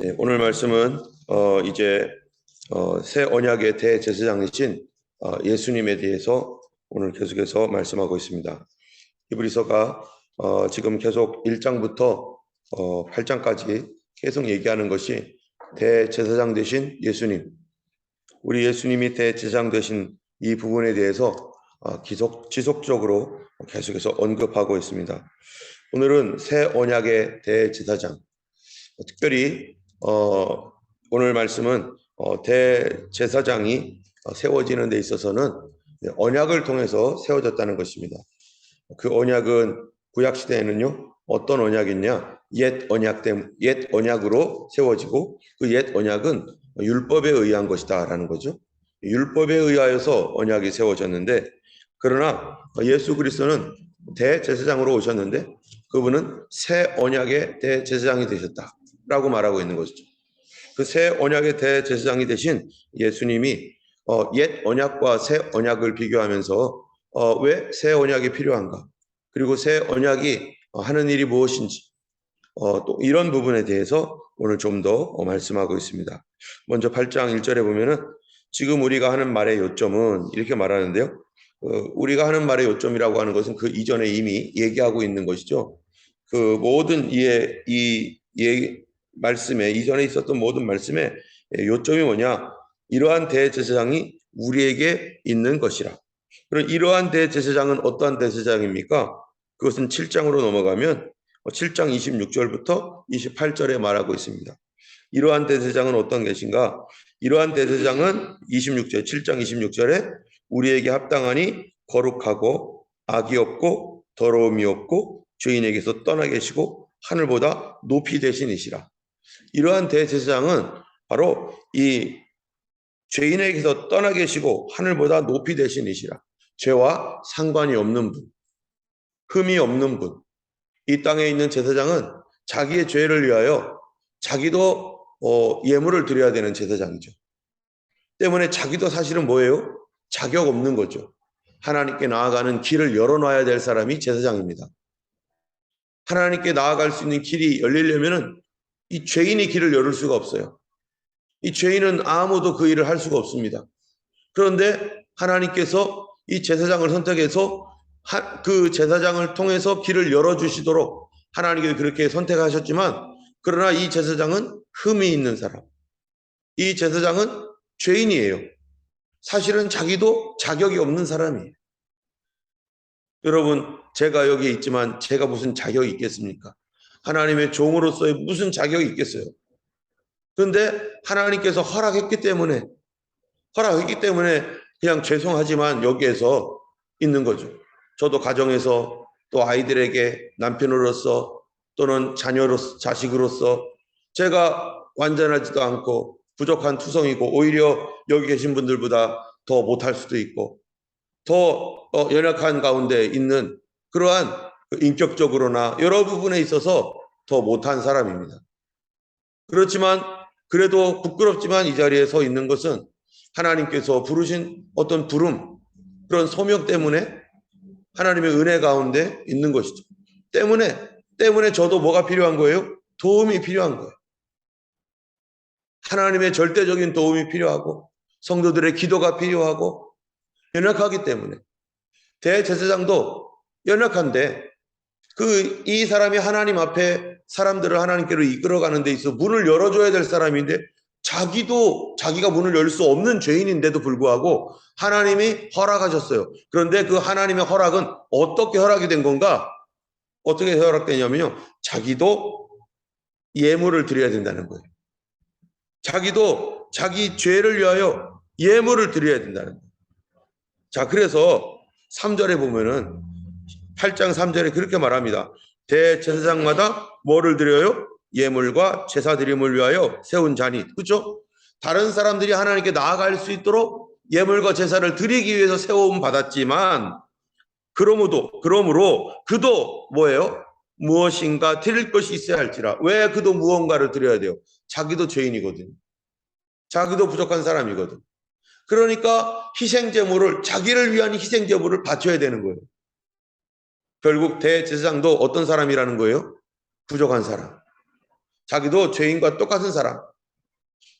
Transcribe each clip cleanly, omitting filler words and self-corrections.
네, 오늘 말씀은 이제 새 언약의 대제사장이신 예수님에 대해서 오늘 계속해서 말씀하고 있습니다. 히브리서가 지금 계속 1장부터 8장까지 계속 얘기하는 것이 대제사장 되신 예수님, 우리 예수님이 대제사장 되신 이 부분에 대해서 지속적으로 계속해서 언급하고 있습니다. 오늘은 새 언약의 대제사장, 특별히 오늘 말씀은 대제사장이 세워지는 데 있어서는 언약을 통해서 세워졌다는 것입니다. 그 언약은 구약 시대에는요, 어떤 언약이냐? 옛 언약으로 세워지고 그 옛 언약은 율법에 의한 것이다라는 거죠. 율법에 의하여서 언약이 세워졌는데, 그러나 예수 그리스도는 대제사장으로 오셨는데 그분은 새 언약의 대제사장이 되셨다라고 말하고 있는 것이죠. 그 새 언약의 대제사장이 되신 예수님이 옛 언약과 새 언약을 비교하면서 왜 새 언약이 필요한가? 그리고 새 언약이 하는 일이 무엇인지 또 이런 부분에 대해서 오늘 좀 더 말씀하고 있습니다. 먼저 8장 1절에 보면은 지금 우리가 하는 말의 요점은 이렇게 말하는데요. 우리가 하는 말의 요점이라고 하는 것은 그 이전에 이미 얘기하고 있는 것이죠. 그 모든 이 말씀에 이전에 있었던 모든 말씀에 요점이 뭐냐? 이러한 대제사장이 우리에게 있는 것이라. 그럼 이러한 대제사장은 어떠한 대제사장입니까? 그것은 7장으로 넘어가면 7장 26절부터 28절에 말하고 있습니다. 이러한 대제사장은 어떤 것인가? 이러한 대제사장은 7장 26절에 우리에게 합당하니 거룩하고 악이 없고 더러움이 없고 죄인에게서 떠나 계시고 하늘보다 높이 되시니시라. 이러한 대제사장은 바로 이 죄인에게서 떠나 계시고 하늘보다 높이 되시니시라. 죄와 상관이 없는 분, 흠이 없는 분. 이 땅에 있는 제사장은 자기의 죄를 위하여 자기도 예물을 드려야 되는 제사장이죠. 때문에 자기도 사실은 뭐예요? 자격 없는 거죠. 하나님께 나아가는 길을 열어놔야 될 사람이 제사장입니다. 하나님께 나아갈 수 있는 길이 열리려면은 이 죄인이 길을 열을 수가 없어요. 이 죄인은 아무도 그 일을 할 수가 없습니다. 그런데 하나님께서 이 제사장을 선택해서 그 제사장을 통해서 길을 열어주시도록 하나님께서 그렇게 선택하셨지만, 그러나 이 제사장은 흠이 있는 사람, 이 제사장은 죄인이에요. 사실은 자기도 자격이 없는 사람이에요. 여러분, 제가 여기 있지만 제가 무슨 자격이 있겠습니까? 하나님의 종으로서의 무슨 자격이 있겠어요? 그런데 하나님께서 허락했기 때문에 그냥 죄송하지만 여기에서 있는 거죠. 저도 가정에서 또 아이들에게 남편으로서 또는 자녀로서 자식으로서 제가 완전하지도 않고 부족한 투성이고 오히려 여기 계신 분들보다 더 못할 수도 있고 더 연약한 가운데 있는 그러한 인격적으로나 여러 부분에 있어서 더 못한 사람입니다. 그렇지만 그래도 부끄럽지만 이 자리에 서 있는 것은 하나님께서 부르신 어떤 부름, 그런 소명 때문에 하나님의 은혜 가운데 있는 것이죠. 때문에 저도 뭐가 필요한 거예요? 도움이 필요한 거예요. 하나님의 절대적인 도움이 필요하고 성도들의 기도가 필요하고 연약하기 때문에 대제사장도 연약한데 이 사람이 하나님 앞에 사람들을 하나님께로 이끌어가는 데 있어 문을 열어줘야 될 사람인데 자기가 문을 열 수 없는 죄인인데도 불구하고 하나님이 허락하셨어요. 그런데 그 하나님의 허락은 어떻게 허락이 된 건가? 어떻게 허락되냐면요, 자기도 예물을 드려야 된다는 거예요. 자기도 자기 죄를 위하여 예물을 드려야 된다는 거예요. 자, 그래서 3절에 보면은 8장 3절에 그렇게 말합니다. 대제사장마다 뭐를 드려요? 예물과 제사 드림을 위하여 세운 자니. 그렇죠? 다른 사람들이 하나님께 나아갈 수 있도록 예물과 제사를 드리기 위해서 세움 받았지만, 그러므로 그도 뭐예요? 무엇인가 드릴 것이 있어야 할지라. 왜 그도 무언가를 드려야 돼요? 자기도 죄인이거든. 자기도 부족한 사람이거든. 그러니까 자기를 위한 희생제물을 바쳐야 되는 거예요. 결국 대제사장도 어떤 사람이라는 거예요? 부족한 사람. 자기도 죄인과 똑같은 사람.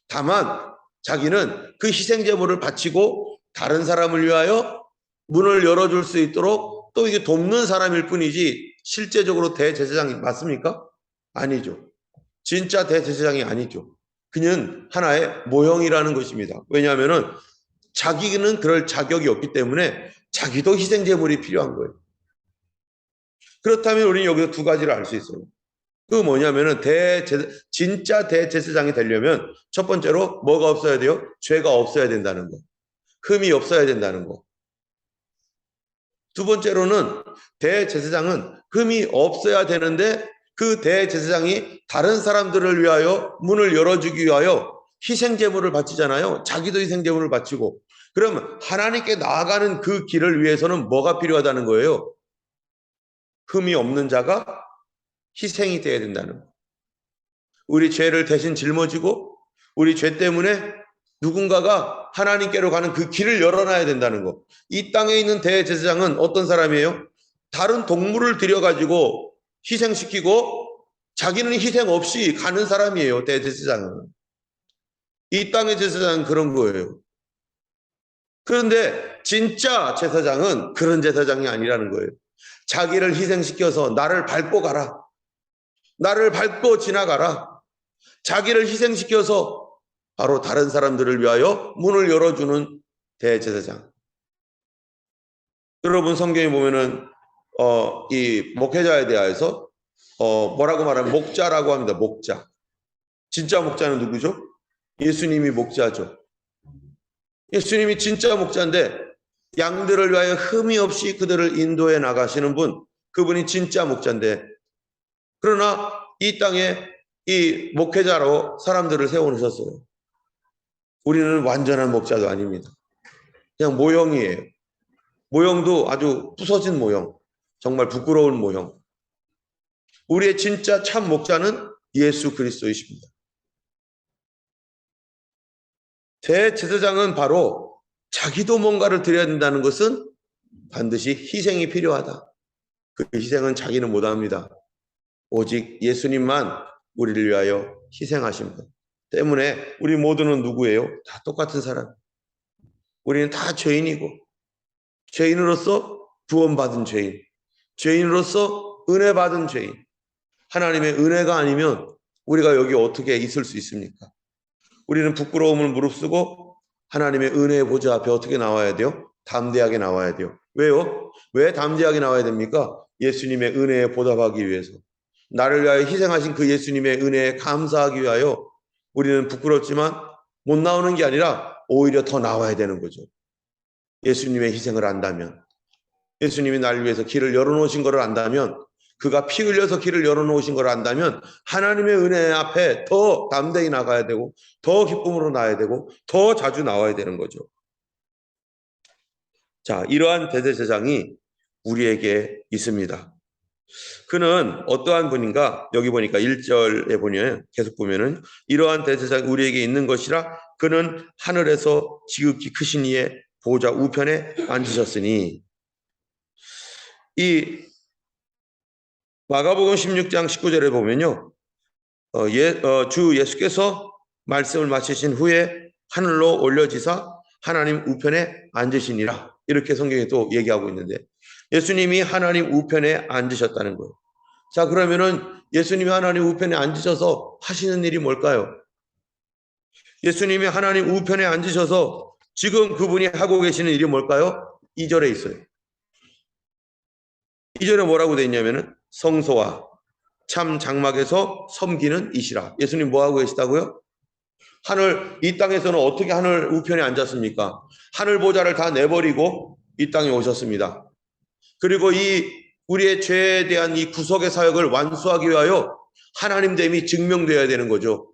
다만 자기는 그 희생제물을 바치고 다른 사람을 위하여 문을 열어줄 수 있도록 또 이게 돕는 사람일 뿐이지 실제적으로 대제사장이 맞습니까? 아니죠. 진짜 대제사장이 아니죠. 그는 하나의 모형이라는 것입니다. 왜냐하면은 자기는 그럴 자격이 없기 때문에 자기도 희생제물이 필요한 거예요. 그렇다면 우리는 여기서 두 가지를 알 수 있어요. 그 뭐냐면은 진짜 대제사장이 되려면 첫 번째로 뭐가 없어야 돼요? 죄가 없어야 된다는 거. 흠이 없어야 된다는 거. 두 번째로는 대제사장은 흠이 없어야 되는데 그 대제사장이 다른 사람들을 위하여 문을 열어주기 위하여 희생제물을 바치잖아요. 자기도 희생제물을 바치고. 그러면 하나님께 나아가는 그 길을 위해서는 뭐가 필요하다는 거예요? 흠이 없는 자가 희생이 돼야 된다는 거. 우리 죄를 대신 짊어지고 우리 죄 때문에 누군가가 하나님께로 가는 그 길을 열어놔야 된다는 거. 이 땅에 있는 대제사장은 어떤 사람이에요? 다른 동물을 들여가지고 희생시키고 자기는 희생 없이 가는 사람이에요. 대제사장은. 이 땅의 제사장은 그런 거예요. 그런데 진짜 제사장은 그런 제사장이 아니라는 거예요. 자기를 희생시켜서 나를 밟고 가라. 나를 밟고 지나가라. 자기를 희생시켜서 바로 다른 사람들을 위하여 문을 열어주는 대제사장. 여러분 성경에 보면은 이 목회자에 대해서 뭐라고 말하면 목자라고 합니다. 목자. 진짜 목자는 누구죠? 예수님이 목자죠. 예수님이 진짜 목자인데 양들을 위하여 흠이 없이 그들을 인도해 나가시는 분, 그분이 진짜 목자인데, 그러나 이 땅에 이 목회자로 사람들을 세워놓으셨어요. 우리는 완전한 목자도 아닙니다. 그냥 모형이에요. 모형도 아주 부서진 모형, 정말 부끄러운 모형. 우리의 진짜 참 목자는 예수 그리스도이십니다. 대제사장은 바로 자기도 뭔가를 드려야 된다는 것은 반드시 희생이 필요하다. 그 희생은 자기는 못합니다. 오직 예수님만 우리를 위하여 희생하신 분 때문에 우리 모두는 누구예요? 다 똑같은 사람. 우리는 다 죄인이고 죄인으로서 구원받은 죄인, 죄인으로서 은혜 받은 죄인. 하나님의 은혜가 아니면 우리가 여기 어떻게 있을 수 있습니까? 우리는 부끄러움을 무릅쓰고 하나님의 은혜의 보좌 앞에 어떻게 나와야 돼요? 담대하게 나와야 돼요. 왜요? 왜 담대하게 나와야 됩니까? 예수님의 은혜에 보답하기 위해서. 나를 위하여 희생하신 그 예수님의 은혜에 감사하기 위하여 우리는 부끄럽지만 못 나오는 게 아니라 오히려 더 나와야 되는 거죠. 예수님의 희생을 안다면, 예수님이 나를 위해서 길을 열어놓으신 것을 안다면, 그가 피 흘려서 길을 열어놓으신 걸 안다면 하나님의 은혜 앞에 더 담대히 나가야 되고 더 기쁨으로 나와야 되고 더 자주 나와야 되는 거죠. 자, 이러한 대제사장이 우리에게 있습니다. 그는 어떠한 분인가? 여기 보니까 1절에 보면 계속 보면은 이러한 대제사장이 우리에게 있는 것이라 그는 하늘에서 지극히 크신 이의 보좌 우편에 앉으셨으니. 이 마가복음 16장 19절에 보면요. 주 예수께서 말씀을 마치신 후에 하늘로 올려지사 하나님 우편에 앉으시니라. 이렇게 성경에 또 얘기하고 있는데 예수님이 하나님 우편에 앉으셨다는 거예요. 자, 그러면은 예수님이 하나님 우편에 앉으셔서 하시는 일이 뭘까요? 예수님이 하나님 우편에 앉으셔서 지금 그분이 하고 계시는 일이 뭘까요? 2절에 있어요. 2절에 뭐라고 되어 있냐면은 성소와 참 장막에서 섬기는 이시라. 예수님 뭐 하고 계시다고요? 이 땅에서는 어떻게 하늘 우편에 앉았습니까? 하늘 보좌를 다 내버리고 이 땅에 오셨습니다. 그리고 우리의 죄에 대한 이 구속의 사역을 완수하기 위하여 하나님 됨이 증명되어야 되는 거죠.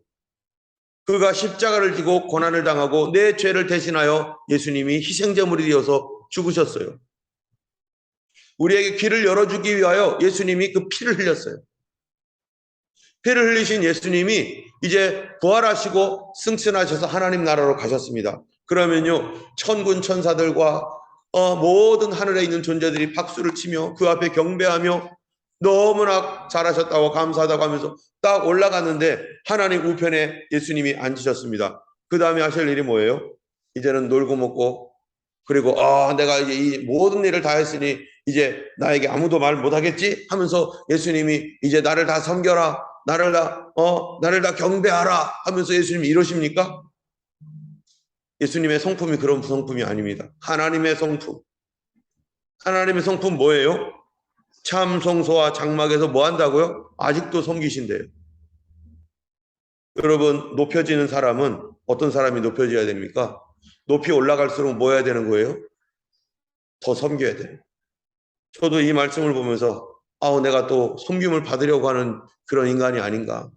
그가 십자가를 지고 고난을 당하고 내 죄를 대신하여 예수님이 희생제물이 되어서 죽으셨어요. 우리에게 길을 열어주기 위하여 예수님이 그 피를 흘렸어요. 피를 흘리신 예수님이 이제 부활하시고 승천하셔서 하나님 나라로 가셨습니다. 그러면요, 천군 천사들과 모든 하늘에 있는 존재들이 박수를 치며 그 앞에 경배하며 너무나 잘하셨다고 감사하다고 하면서 딱 올라갔는데 하나님 우편에 예수님이 앉으셨습니다. 그 다음에 하실 일이 뭐예요? 이제는 놀고 먹고 그리고 내가 이제 이 모든 일을 다 했으니 이제 나에게 아무도 말 못하겠지 하면서 예수님이 이제 나를 다 섬겨라, 나를 다 경배하라 하면서 예수님이 이러십니까? 예수님의 성품이 그런 성품이 아닙니다. 하나님의 성품. 하나님의 성품 뭐예요? 참 성소와 장막에서 뭐 한다고요? 아직도 섬기신대요. 여러분, 높여지는 사람은 어떤 사람이 높여져야 됩니까? 높이 올라갈수록 뭐 해야 되는 거예요? 더 섬겨야 돼요. 저도 이 말씀을 보면서 내가 또 섬김을 받으려고 하는 그런 인간이 아닌가.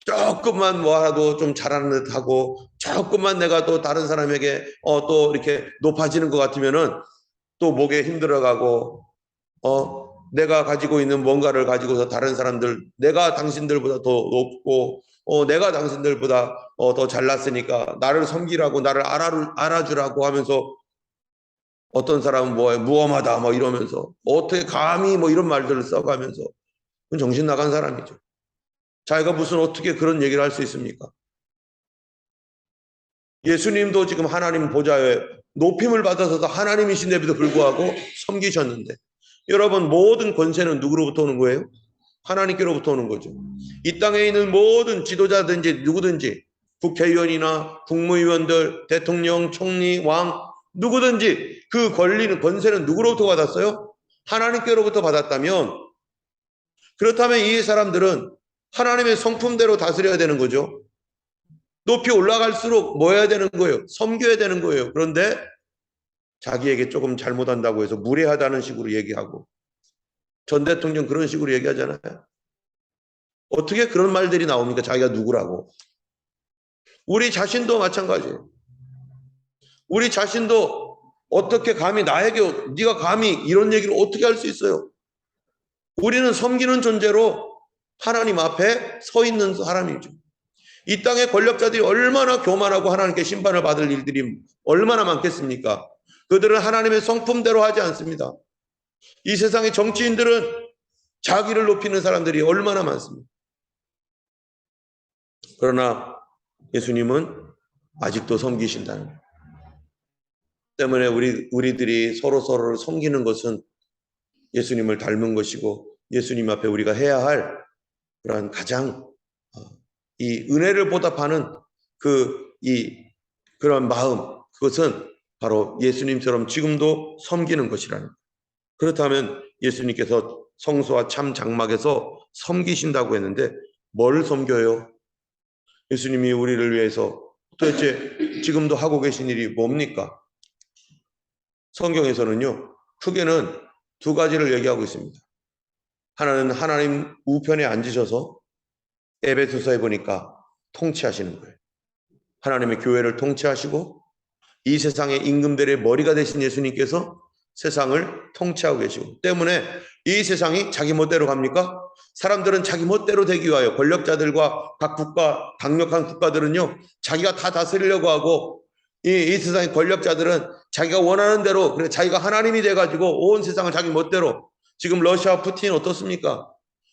조금만 뭐라도 좀 잘하는 듯 하고 조금만 내가 또 다른 사람에게 또 이렇게 높아지는 것 같으면은 또 목에 힘들어가고 내가 가지고 있는 뭔가를 가지고서 다른 사람들 내가 당신들보다 더 높고 내가 당신들보다 더 잘났으니까 나를 섬기라고 나를 알아주라고 하면서 어떤 사람은 무엄하다 뭐 이러면서 어떻게 감히 뭐 이런 말들을 써가면서 그건 정신 나간 사람이죠. 자기가 무슨 어떻게 그런 얘기를 할 수 있습니까? 예수님도 지금 하나님 보좌에 높임을 받아서도 하나님이신데도 불구하고 섬기셨는데 여러분 모든 권세는 누구로부터 오는 거예요? 하나님께로부터 오는 거죠. 이 땅에 있는 모든 지도자든지 누구든지 국회의원이나 국무위원들, 대통령, 총리, 왕 누구든지 그 권리는 권세는 누구로부터 받았어요? 하나님께로부터 받았다면 그렇다면 이 사람들은 하나님의 성품대로 다스려야 되는 거죠. 높이 올라갈수록 뭐 해야 되는 거예요? 섬겨야 되는 거예요. 그런데 자기에게 조금 잘못한다고 해서 무례하다는 식으로 얘기하고 전 대통령 그런 식으로 얘기하잖아요. 어떻게 그런 말들이 나옵니까? 자기가 누구라고. 우리 자신도 마찬가지예요. 우리 자신도 어떻게 감히 나에게 네가 감히 이런 얘기를 어떻게 할 수 있어요? 우리는 섬기는 존재로 하나님 앞에 서 있는 사람이죠. 이 땅의 권력자들이 얼마나 교만하고 하나님께 심판을 받을 일들이 얼마나 많겠습니까? 그들은 하나님의 성품대로 하지 않습니다. 이 세상의 정치인들은 자기를 높이는 사람들이 얼마나 많습니다. 그러나 예수님은 아직도 섬기신다는 거예요. 때문에 우리들이 서로를 섬기는 것은 예수님을 닮은 것이고 예수님 앞에 우리가 해야 할 그런 가장 이 은혜를 보답하는 그런 마음 그것은 바로 예수님처럼 지금도 섬기는 것이라는 거예요. 그렇다면 예수님께서 성소와 참 장막에서 섬기신다고 했는데 뭘 섬겨요? 예수님이 우리를 위해서 도대체 지금도 하고 계신 일이 뭡니까? 성경에서는요, 크게는 두 가지를 얘기하고 있습니다. 하나는 하나님 우편에 앉으셔서 에베소서에 보니까 통치하시는 거예요. 하나님의 교회를 통치하시고 이 세상의 임금들의 머리가 되신 예수님께서 세상을 통치하고 계시고 때문에 이 세상이 자기 멋대로 갑니까? 사람들은 자기 멋대로 되기 위하여 권력자들과 각 국가, 강력한 국가들은요 자기가 다 다스리려고 하고 이 세상의 권력자들은 자기가 원하는 대로 그래 자기가 하나님이 돼가지고 온 세상을 자기 멋대로 지금 러시아 푸틴 어떻습니까?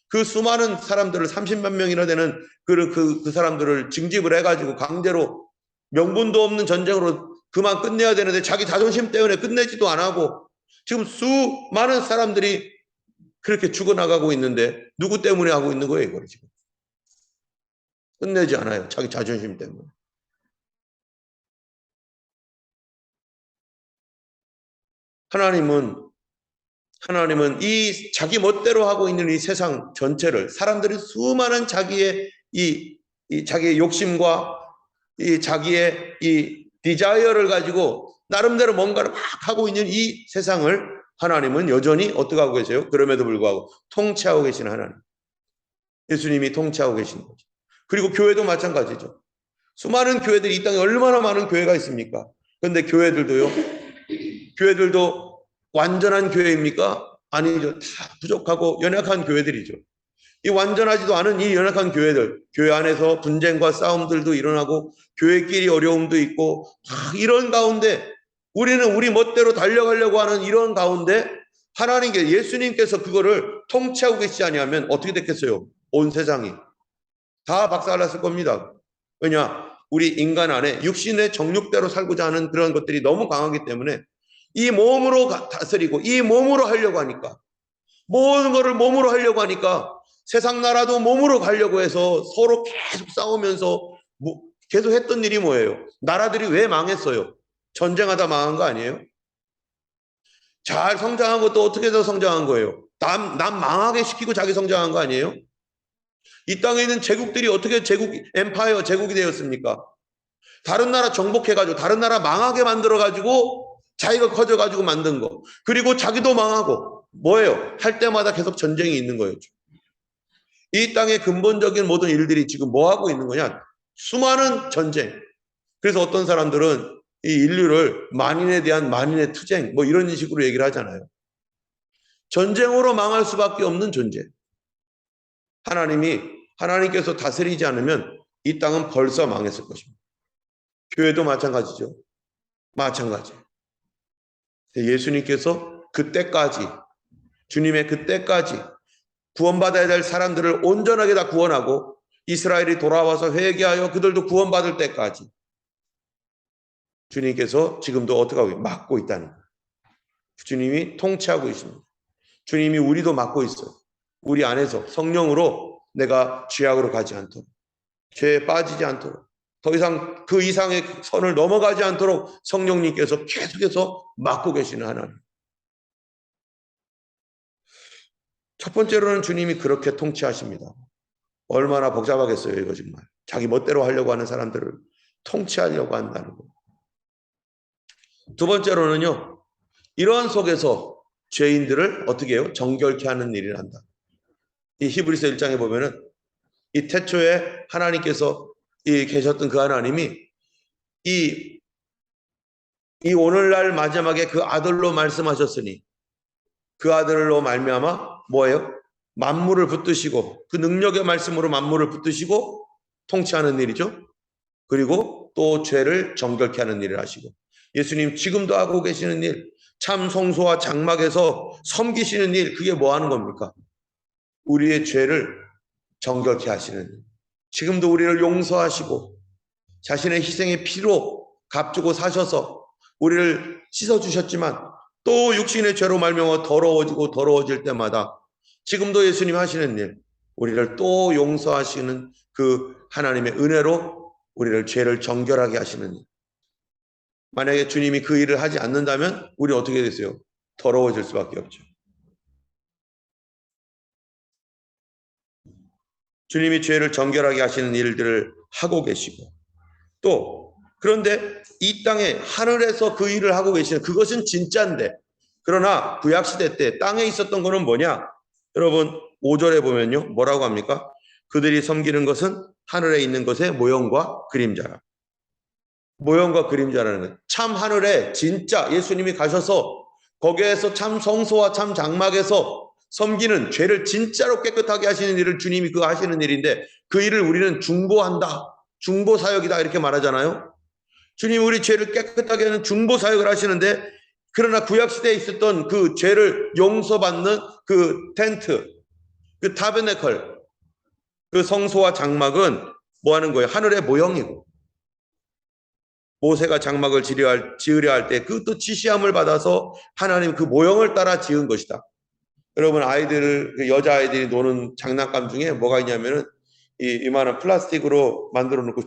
그 수많은 사람들을 30만 명이나 되는 그 사람들을 징집을 해가지고 강제로 명분도 없는 전쟁으로 그만 끝내야 되는데 자기 자존심 때문에 끝내지도 안 하고 지금 수많은 사람들이 그렇게 죽어나가고 있는데 누구 때문에 하고 있는 거예요 이걸 지금 끝내지 않아요 자기 자존심 때문에. 하나님은 이 자기 멋대로 하고 있는 이 세상 전체를 사람들이 수많은 자기의 자기의 욕심과 이 자기의 이 디자이어를 가지고 나름대로 뭔가를 막 하고 있는 이 세상을 하나님은 여전히 어떻게 하고 계세요? 그럼에도 불구하고 통치하고 계신 하나님. 예수님이 통치하고 계신 거죠. 그리고 교회도 마찬가지죠. 수많은 교회들이 이 땅에 얼마나 많은 교회가 있습니까? 그런데 교회들도 완전한 교회입니까? 아니죠. 다 부족하고 연약한 교회들이죠. 이 완전하지도 않은 이 연약한 교회들, 교회 안에서 분쟁과 싸움들도 일어나고 교회끼리 어려움도 있고 이런 가운데 우리는 우리 멋대로 달려가려고 하는 이런 가운데 하나님께 예수님께서 그거를 통치하고 계시지 아니하면 어떻게 됐겠어요? 온 세상이 다 박살났을 겁니다. 왜냐? 우리 인간 안에 육신의 정욕대로 살고자 하는 그런 것들이 너무 강하기 때문에 이 몸으로 다스리고 이 몸으로 하려고 하니까 모든 것을 몸으로 하려고 하니까 세상 나라도 몸으로 가려고 해서 서로 계속 싸우면서 계속 했던 일이 뭐예요? 나라들이 왜 망했어요? 전쟁하다 망한 거 아니에요? 잘 성장한 것도 어떻게 해서 성장한 거예요? 남 망하게 시키고 자기 성장한 거 아니에요? 이 땅에 있는 제국들이 어떻게 제국이 되었습니까? 다른 나라 정복해가지고 다른 나라 망하게 만들어가지고 자기가 커져가지고 만든 거. 그리고 자기도 망하고 뭐예요? 할 때마다 계속 전쟁이 있는 거예요. 이 땅의 근본적인 모든 일들이 지금 뭐 하고 있는 거냐? 수많은 전쟁. 그래서 어떤 사람들은 이 인류를 만인에 대한 만인의 투쟁 뭐 이런 식으로 얘기를 하잖아요. 전쟁으로 망할 수밖에 없는 존재. 하나님께서 다스리지 않으면 이 땅은 벌써 망했을 것입니다. 교회도 마찬가지죠. 마찬가지. 예수님께서 그때까지 주님의 그때까지 구원받아야 될 사람들을 온전하게 다 구원하고 이스라엘이 돌아와서 회개하여 그들도 구원받을 때까지 주님께서 지금도 어떻게 하고 막고 있다는 거예요. 주님이 통치하고 있습니다. 주님이 우리도 막고 있어요. 우리 안에서 성령으로 내가 죄악으로 가지 않도록, 죄에 빠지지 않도록, 더 이상 그 이상의 선을 넘어가지 않도록 성령님께서 계속해서 막고 계시는 하나님. 첫 번째로는 주님이 그렇게 통치하십니다. 얼마나 복잡하겠어요, 이거 정말. 자기 멋대로 하려고 하는 사람들을 통치하려고 한다는 거. 두 번째로는요, 이러한 속에서 죄인들을 어떻게 해요? 정결케 하는 일을 한다. 이 히브리서 1장에 보면은 이 태초에 하나님께서 계셨던 그 하나님이 이 오늘날 마지막에 그 아들로 말씀하셨으니 그 아들로 말미암아 뭐예요? 만물을 붙드시고 그 능력의 말씀으로 만물을 붙드시고 통치하는 일이죠. 그리고 또 죄를 정결케 하는 일을 하시고 예수님 지금도 하고 계시는 일, 참 성소와 장막에서 섬기시는 일, 그게 뭐 하는 겁니까? 우리의 죄를 정결케 하시는 일. 지금도 우리를 용서하시고 자신의 희생의 피로 값주고 사셔서 우리를 씻어주셨지만 또 육신의 죄로 말미암아 더러워질 때마다 지금도 예수님 하시는 일, 우리를 또 용서하시는 그 하나님의 은혜로 우리를 죄를 정결하게 하시는 일. 만약에 주님이 그 일을 하지 않는다면 우리 어떻게 되세요? 더러워질 수밖에 없죠. 주님이 죄를 정결하게 하시는 일들을 하고 계시고 또 그런데 이 땅에 하늘에서 그 일을 하고 계시는 그것은 진짜인데 그러나 구약시대 때 땅에 있었던 거는 뭐냐? 여러분 5절에 보면요. 뭐라고 합니까? 그들이 섬기는 것은 하늘에 있는 것의 모형과 그림자라. 모형과 그림자라는 거예요. 참 하늘에 진짜 예수님이 가셔서 거기에서 참 성소와 참 장막에서 섬기는 죄를 진짜로 깨끗하게 하시는 일을 주님이 그거 하시는 일인데 그 일을 우리는 중보한다. 중보사역이다 이렇게 말하잖아요. 주님이 우리 죄를 깨끗하게 하는 중보사역을 하시는데 그러나 구약시대에 있었던 그 죄를 용서받는 그 텐트, 그 타베네컬, 그 성소와 장막은 뭐 하는 거예요? 하늘의 모형이고 모세가 장막을 지으려 할 때 그것도 지시함을 받아서 하나님 그 모형을 따라 지은 것이다. 여러분 그 여자아이들이 노는 장난감 중에 뭐가 있냐면은 이만한 플라스틱으로 만들어 놓고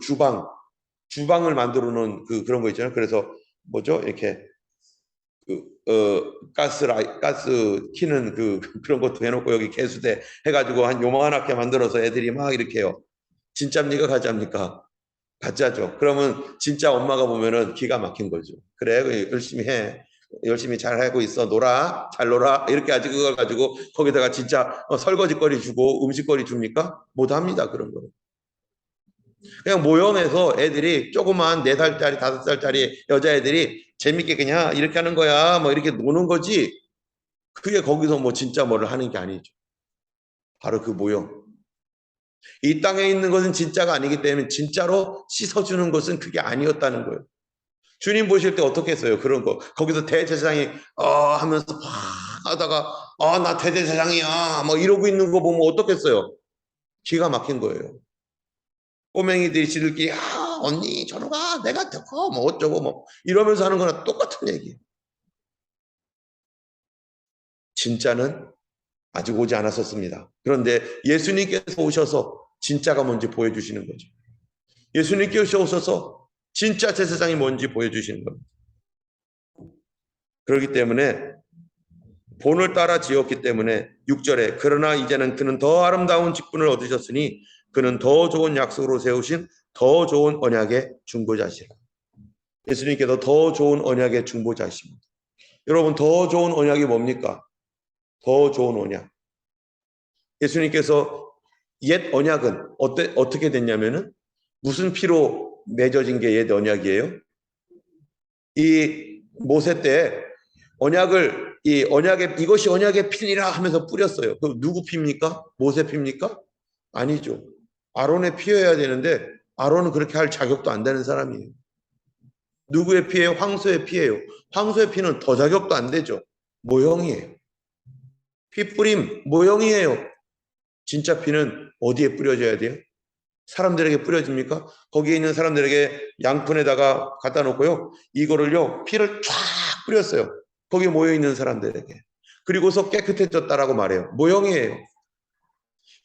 주방을 만들어 놓은 그런 거 있잖아요. 그래서 뭐죠? 이렇게 가스 키는 그런 것도 해놓고 여기 개수대 해가지고 한 요만하게 만들어서 애들이 막 이렇게 해요. 진짜입니까? 가짜입니까? 가짜죠. 그러면 진짜 엄마가 보면은 기가 막힌 거죠. 그래, 열심히 해. 열심히 잘 하고 있어. 잘 놀아. 이렇게 아직 그걸 가지고 거기다가 진짜 설거지거리 주고 음식거리 줍니까? 못 합니다. 그런 거. 그냥 모형에서 애들이 조그만 4살짜리, 5살짜리 여자애들이 재밌게 그냥 이렇게 하는 거야. 뭐 이렇게 노는 거지. 그게 거기서 뭐 진짜 뭐를 하는 게 아니죠. 바로 그 모형. 이 땅에 있는 것은 진짜가 아니기 때문에 진짜로 씻어주는 것은 그게 아니었다는 거예요. 주님 보실 때 어떻게 했어요? 그런 거. 거기서 대제사장이 하면서 막 하다가 나 대제사장이야 뭐 이러고 있는 거 보면 어떻겠어요? 기가 막힌 거예요. 꼬맹이들이 지들끼리 언니 저러 가 내가 듣고 뭐 어쩌고 뭐 이러면서 하는 거나 똑같은 얘기예요. 진짜는 아직 오지 않았었습니다. 그런데 예수님께서 오셔서 진짜가 뭔지 보여주시는 거죠. 예수님께서 오셔서 진짜 제사장이 뭔지 보여주시는 겁니다. 그렇기 때문에 본을 따라 지었기 때문에 6절에 그러나 이제는 그는 더 아름다운 직분을 얻으셨으니 그는 더 좋은 약속으로 세우신 더 좋은 언약의 중보자시라. 예수님께서 더 좋은 언약의 중보자십니다. 여러분 더 좋은 언약이 뭡니까? 더 좋은 언약. 예수님께서 옛 언약은 어떻게 됐냐면은 무슨 피로 맺어진 게 옛 언약이에요? 이 모세 때 언약을 이것이 언약의 피니라 하면서 뿌렸어요. 그럼 누구 피입니까? 모세 피입니까? 아니죠. 아론의 피여야 되는데 아론은 그렇게 할 자격도 안 되는 사람이에요. 누구의 피예요? 황소의 피예요. 황소의 피는 더 자격도 안 되죠. 모형이에요. 피 뿌림 모형이에요. 진짜 피는 어디에 뿌려져야 돼요? 사람들에게 뿌려집니까? 거기에 있는 사람들에게 양푼에다가 갖다 놓고요. 이거를요, 피를 쫙 뿌렸어요. 거기에 모여있는 사람들에게. 그리고서 깨끗해졌다라고 말해요. 모형이에요.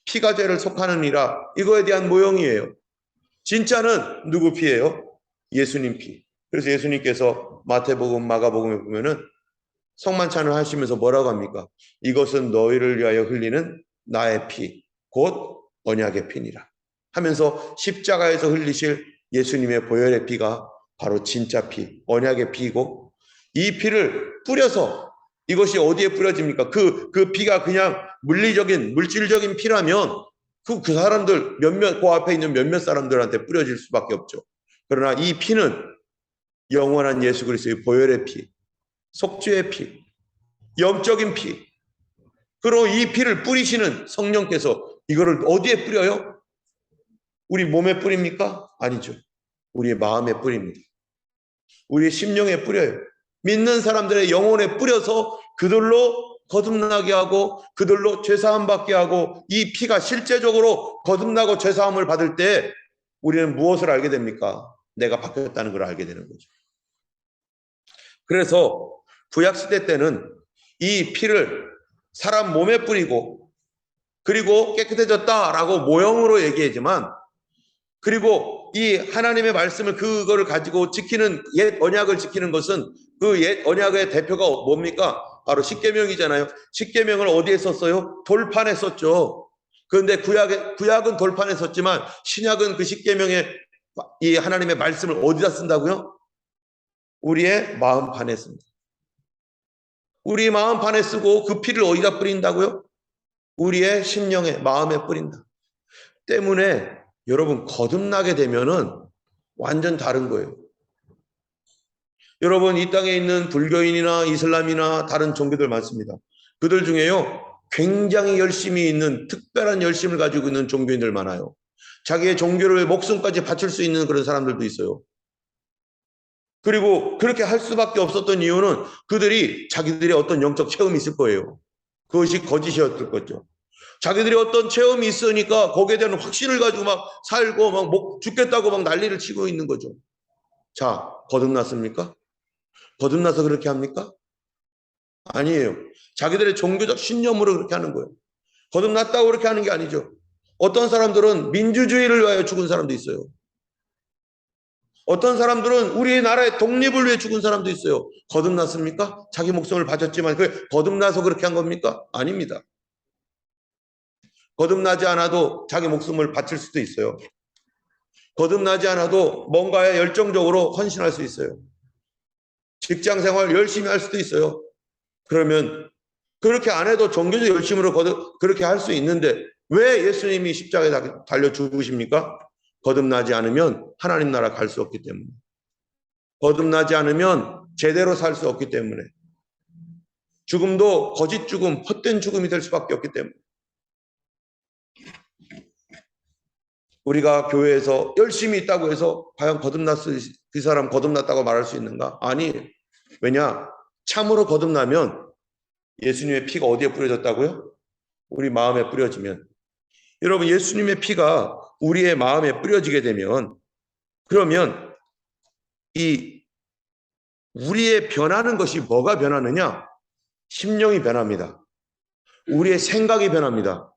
피가 죄를 속하느니라 이거에 대한 모형이에요. 진짜는 누구 피예요? 예수님 피. 그래서 예수님께서 마태복음, 마가복음에 보면은 성만찬을 하시면서 뭐라고 합니까? 이것은 너희를 위하여 흘리는 나의 피, 곧 언약의 피니라. 하면서 십자가에서 흘리실 예수님의 보혈의 피가 바로 진짜 피, 언약의 피이고 이 피를 뿌려서 이것이 어디에 뿌려집니까? 그 피가 그냥 물질적인 피라면 그 사람들 그 앞에 있는 몇몇 사람들한테 뿌려질 수밖에 없죠. 그러나 이 피는 영원한 예수 그리스도의 보혈의 피, 속죄의 피, 영적인 피. 그리고 이 피를 뿌리시는 성령께서 이거를 어디에 뿌려요? 우리 몸에 뿌립니까? 아니죠. 우리의 마음에 뿌립니다. 우리의 심령에 뿌려요. 믿는 사람들의 영혼에 뿌려서 그들로 거듭나게 하고 그들로 죄사함 받게 하고 이 피가 실제적으로 거듭나고 죄사함을 받을 때 우리는 무엇을 알게 됩니까? 내가 바뀌었다는 걸 알게 되는 거죠. 그래서 구약시대 때는 이 피를 사람 몸에 뿌리고 그리고 깨끗해졌다라고 모형으로 얘기하지만 그리고 이 하나님의 말씀을 그거를 가지고 지키는 옛 언약을 지키는 것은 그 옛 언약의 대표가 뭡니까? 바로 십계명이잖아요. 십계명을 어디에 썼어요? 돌판에 썼죠. 그런데 구약은 돌판에 썼지만 신약은 그 십계명의 이 하나님의 말씀을 어디다 쓴다고요? 우리의 마음판에 씁니다. 우리 마음판에 쓰고 그 피를 어디다 뿌린다고요? 우리의 심령에 마음에 뿌린다. 때문에 여러분 거듭나게 되면은 완전 다른 거예요. 여러분 이 땅에 있는 불교인이나 이슬람이나 다른 종교들 많습니다. 그들 중에요 굉장히 열심히 있는 특별한 열심을 가지고 있는 종교인들 많아요. 자기의 종교를 목숨까지 바칠 수 있는 그런 사람들도 있어요. 그리고 그렇게 할 수밖에 없었던 이유는 그들이 자기들의 어떤 영적 체험이 있을 거예요. 그것이 거짓이었을 거죠. 자기들이 어떤 체험이 있으니까 거기에 대한 확신을 가지고 막 살고 막 죽겠다고 막 난리를 치고 있는 거죠. 자, 거듭났습니까? 거듭나서 그렇게 합니까? 아니에요. 자기들의 종교적 신념으로 그렇게 하는 거예요. 거듭났다고 그렇게 하는 게 아니죠. 어떤 사람들은 민주주의를 위하여 죽은 사람도 있어요. 어떤 사람들은 우리나라의 독립을 위해 죽은 사람도 있어요. 거듭났습니까? 자기 목숨을 바쳤지만 그 거듭나서 그렇게 한 겁니까? 아닙니다. 거듭나지 않아도 자기 목숨을 바칠 수도 있어요. 거듭나지 않아도 뭔가에 열정적으로 헌신할 수 있어요. 직장 생활 열심히 할 수도 있어요. 그러면 그렇게 안 해도 종교적 열심으로 그렇게 할 수 있는데 왜 예수님이 십자가에 달려 죽으십니까? 거듭나지 않으면 하나님 나라 갈 수 없기 때문에. 거듭나지 않으면 제대로 살 수 없기 때문에. 죽음도 거짓 죽음, 헛된 죽음이 될 수밖에 없기 때문에. 우리가 교회에서 열심히 있다고 해서 과연 그 사람 거듭났다고 말할 수 있는가? 아니. 왜냐? 참으로 거듭나면 예수님의 피가 어디에 뿌려졌다고요? 우리 마음에 뿌려지면. 여러분, 예수님의 피가 우리의 마음에 뿌려지게 되면, 그러면 이 우리의 변하는 것이 뭐가 변하느냐? 심령이 변합니다. 우리의 생각이 변합니다.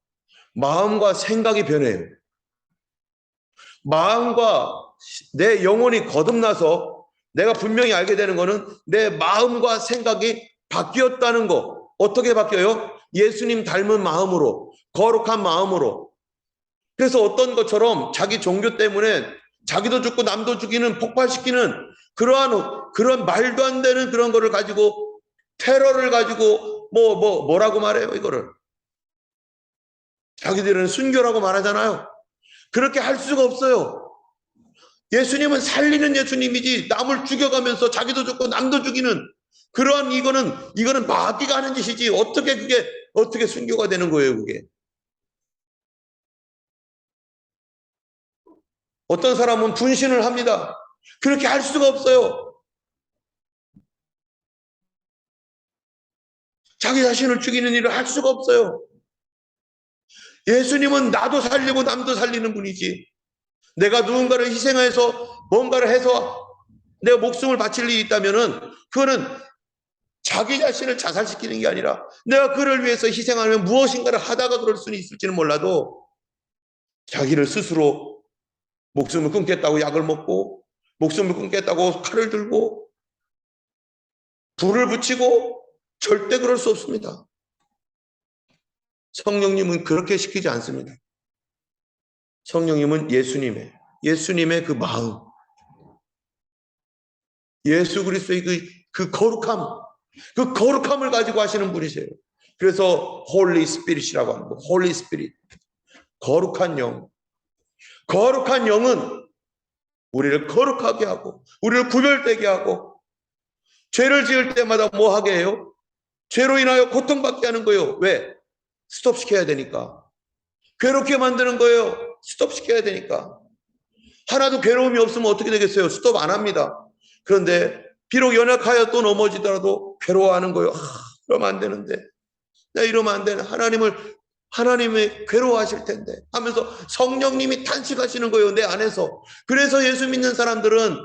마음과 생각이 변해요. 마음과 내 영혼이 거듭나서 내가 분명히 알게 되는 것은 내 마음과 생각이 바뀌었다는 거. 어떻게 바뀌어요? 예수님 닮은 마음으로, 거룩한 마음으로. 그래서 어떤 것처럼 자기 종교 때문에 자기도 죽고 남도 죽이는, 폭발시키는 그런 말도 안 되는 그런 거를 가지고, 테러를 가지고 뭐라고 말해요, 이거를. 자기들은 순교라고 말하잖아요. 그렇게 할 수가 없어요. 예수님은 살리는 예수님이지, 남을 죽여가면서 자기도 죽고 남도 죽이는 그러한, 이거는 마귀가 하는 짓이지, 어떻게 순교가 되는 거예요, 그게. 어떤 사람은 분신을 합니다. 그렇게 할 수가 없어요. 자기 자신을 죽이는 일을 할 수가 없어요. 예수님은 나도 살리고 남도 살리는 분이지, 내가 누군가를 희생해서 뭔가를 해서 내가 목숨을 바칠 일이 있다면은 그거는 자기 자신을 자살시키는 게 아니라 내가 그를 위해서 희생하면 무엇인가를 하다가 그럴 수는 있을지는 몰라도 자기를 스스로 목숨을 끊겠다고 약을 먹고, 목숨을 끊겠다고 칼을 들고 불을 붙이고, 절대 그럴 수 없습니다. 성령님은 그렇게 시키지 않습니다. 성령님은 예수님의 그 마음, 예수 그리스도의 그 거룩함을 가지고 하시는 분이세요. 그래서 홀리 스피릿이라고 합니다. 홀리 스피릿. 거룩한 영은 우리를 거룩하게 하고, 우리를 구별되게 하고, 죄를 지을 때마다 뭐 하게 해요? 죄로 인하여 고통받게 하는 거예요. 왜? 스톱시켜야 되니까. 괴롭게 만드는 거예요. 스톱시켜야 되니까. 하나도 괴로움이 없으면 어떻게 되겠어요? 스톱 안 합니다. 그런데 비록 연약하여 또 넘어지더라도 괴로워하는 거예요. 그러면 안 되는데, 내가 이러면 안 되는, 하나님이 괴로워하실 텐데 하면서 성령님이 탄식하시는 거예요, 내 안에서. 그래서 예수 믿는 사람들은,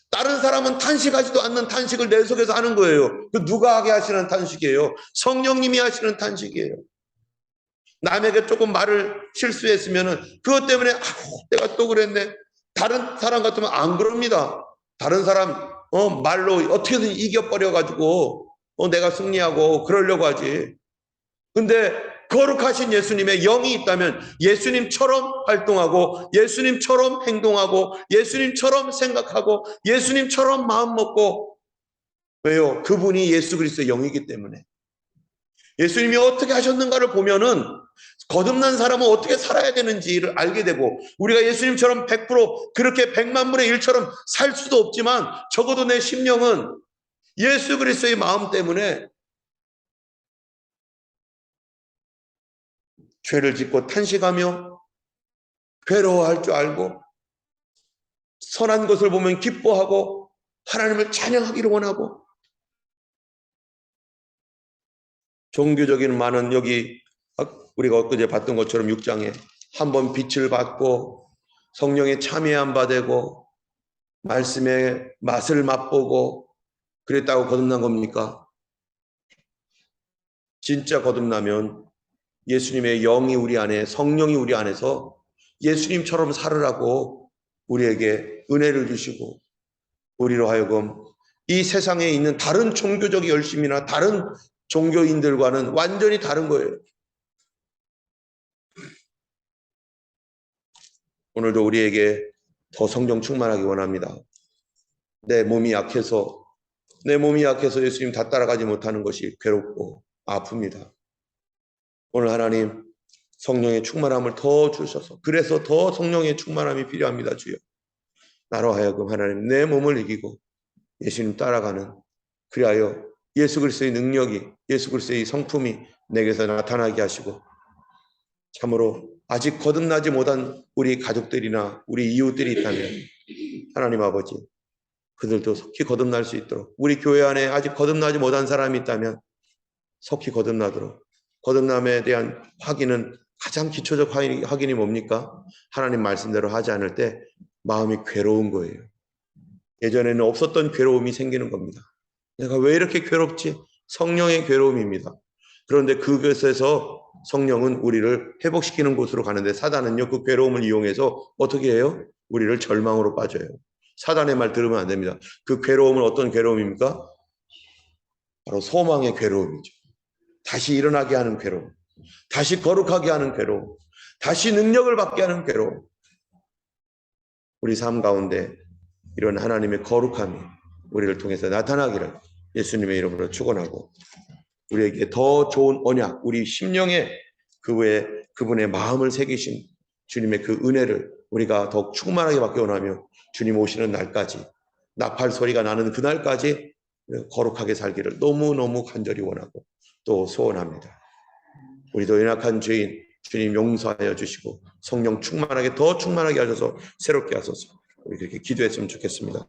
다른 사람은 탄식하지도 않는 탄식을 내 속에서 하는 거예요. 그 누가 하게 하시는 탄식이에요? 성령님이 하시는 탄식이에요. 남에게 조금 말을 실수했으면은 그것 때문에 내가 또 그랬네. 다른 사람 같으면 안 그럽니다. 다른 사람 말로 어떻게든 이겨버려 가지고 내가 승리하고 그러려고 하지. 근데 거룩하신 예수님의 영이 있다면 예수님처럼 활동하고, 예수님처럼 행동하고, 예수님처럼 생각하고, 예수님처럼 마음 먹고. 왜요? 그분이 예수 그리스도의 영이기 때문에. 예수님이 어떻게 하셨는가를 보면은 거듭난 사람은 어떻게 살아야 되는지를 알게 되고, 우리가 예수님처럼 100% 그렇게 100만 분의 1처럼 살 수도 없지만 적어도 내 심령은 예수 그리스도의 마음 때문에 죄를 짓고 탄식하며 괴로워할 줄 알고, 선한 것을 보면 기뻐하고 하나님을 찬양하기를 원하고, 종교적인 많은, 여기 우리가 엊그제 봤던 것처럼 6장에 한번 빛을 받고 성령에 참여한 바 되고 말씀의 맛을 맛보고 그랬다고 거듭난 겁니까? 진짜 거듭나면 예수님의 영이 우리 안에, 성령이 우리 안에서 예수님처럼 살으라고 우리에게 은혜를 주시고, 우리로 하여금 이 세상에 있는 다른 종교적 열심이나 다른 종교인들과는 완전히 다른 거예요. 오늘도 우리에게 더 성령 충만하기 원합니다. 내 몸이 약해서 예수님 다 따라가지 못하는 것이 괴롭고 아픕니다. 오늘 하나님 성령의 충만함을 더 주셔서, 그래서 더 성령의 충만함이 필요합니다. 주여, 나로 하여금 하나님 내 몸을 이기고 예수님 따라가는, 그리하여 예수 그리스도의 능력이, 예수 그리스도의 성품이 내게서 나타나게 하시고, 참으로 아직 거듭나지 못한 우리 가족들이나 우리 이웃들이 있다면 하나님 아버지, 그들도 속히 거듭날 수 있도록, 우리 교회 안에 아직 거듭나지 못한 사람이 있다면 석희 거듭나도록. 거듭남에 대한 확인은 가장 기초적 확인이 뭡니까? 하나님 말씀대로 하지 않을 때 마음이 괴로운 거예요. 예전에는 없었던 괴로움이 생기는 겁니다. 내가 왜 이렇게 괴롭지? 성령의 괴로움입니다. 그런데 그것에서 성령은 우리를 회복시키는 곳으로 가는데 사단은요, 그 괴로움을 이용해서 어떻게 해요? 우리를 절망으로 빠져요. 사단의 말 들으면 안 됩니다. 그 괴로움은 어떤 괴로움입니까? 바로 소망의 괴로움이죠. 다시 일어나게 하는 괴로움, 다시 거룩하게 하는 괴로움, 다시 능력을 받게 하는 괴로움. 우리 삶 가운데 이런 하나님의 거룩함이 우리를 통해서 나타나기를 예수님의 이름으로 축원하고, 우리에게 더 좋은 언약, 우리 심령에 그분의 마음을 새기신 주님의 그 은혜를 우리가 더욱 충만하게 받기 원하며, 주님 오시는 날까지, 나팔 소리가 나는 그날까지 거룩하게 살기를 너무너무 간절히 원하고 또 소원합니다. 우리도 연약한 죄인 주님 용서하여 주시고 성령 충만하게, 더 충만하게 하셔서 새롭게 하소서. 우리 그렇게 기도했으면 좋겠습니다.